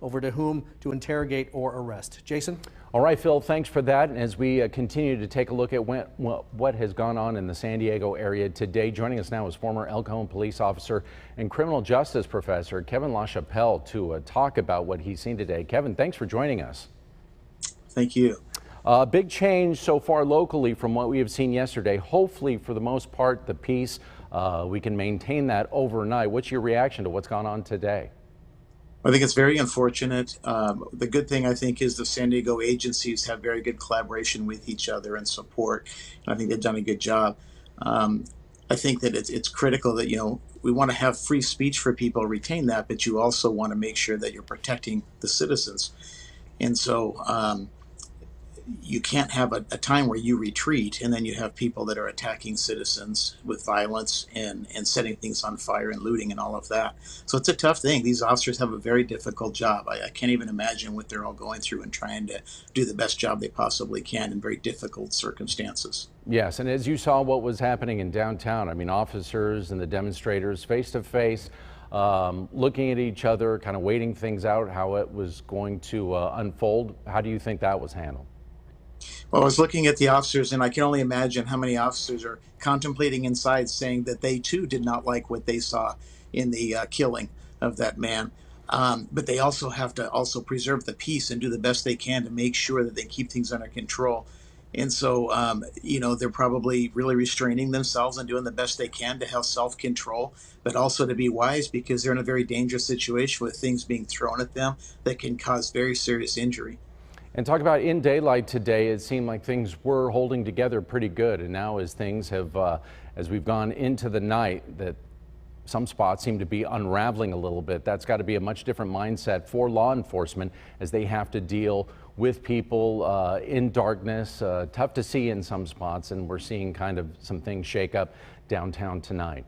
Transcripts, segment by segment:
over to whom to interrogate or arrest. Jason? All right, Phil, thanks for that. And as we continue to take a look at what has gone on in the San Diego area today, joining us now is former El Cajon police officer and criminal justice professor Kevin LaChapelle to talk about what he's seen today. Kevin, thanks for joining us. Thank you. Big change so far locally from what we have seen yesterday. Hopefully, for the most part, the peace, we can maintain that overnight. What's your reaction to what's gone on today? I think it's very unfortunate. The good thing, I think, is the San Diego agencies have very good collaboration with each other and support. And I think they've done a good job. I think that it's critical that, we want to have free speech for people, retain that, but you also want to make sure that you're protecting the citizens. And so you can't have a time where you retreat and then you have people that are attacking citizens with violence and setting things on fire and looting and all of that. So it's a tough thing. These officers have a very difficult job. I can't even imagine what they're all going through and trying to do the best job they possibly can in very difficult circumstances. Yes, and as you saw what was happening in downtown, I mean, officers and the demonstrators face to face, looking at each other, kind of waiting things out, how it was going to unfold. How do you think that was handled? Well, I was looking at the officers, and I can only imagine how many officers are contemplating inside, saying that they too did not like what they saw in the killing of that man. But they also have to preserve the peace and do the best they can to make sure that they keep things under control. And so, they're probably really restraining themselves and doing the best they can to have self-control, but also to be wise, because they're in a very dangerous situation with things being thrown at them that can cause very serious injury. And talk about in daylight today, it seemed like things were holding together pretty good. And now as things have, as we've gone into the night, that some spots seem to be unraveling a little bit. That's got to be a much different mindset for law enforcement as they have to deal with people in darkness, tough to see in some spots. And we're seeing kind of some things shake up downtown tonight.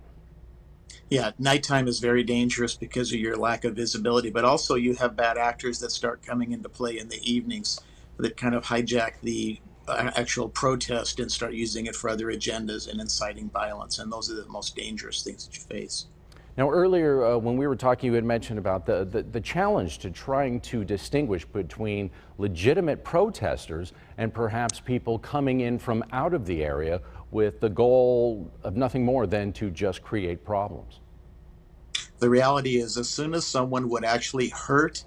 Yeah, nighttime is very dangerous because of your lack of visibility, but also you have bad actors that start coming into play in the evenings that kind of hijack the actual protest and start using it for other agendas and inciting violence. And those are the most dangerous things that you face. Now, earlier when we were talking, you had mentioned about the challenge to trying to distinguish between legitimate protesters and perhaps people coming in from out of the area with the goal of nothing more than to just create problems. The reality is, as soon as someone would actually hurt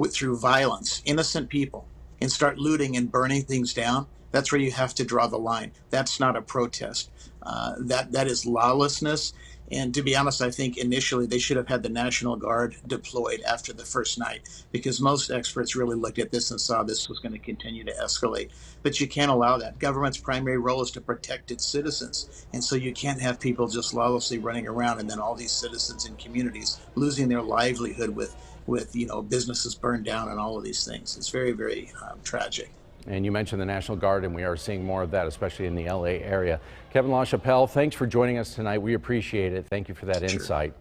through violence innocent people and start looting and burning things down, that's where you have to draw the line. That's not a protest. That is lawlessness. And to be honest, I think initially they should have had the National Guard deployed after the first night, because most experts really looked at this and saw this was going to continue to escalate. But you can't allow that. Government's primary role is to protect its citizens. And so you can't have people just lawlessly running around and then all these citizens and communities losing their livelihood with businesses burned down and all of these things. It's very, very tragic. And you mentioned the National Guard, and we are seeing more of that, especially in the LA area. Kevin LaChapelle, thanks for joining us tonight. We appreciate it. Thank you for that insight.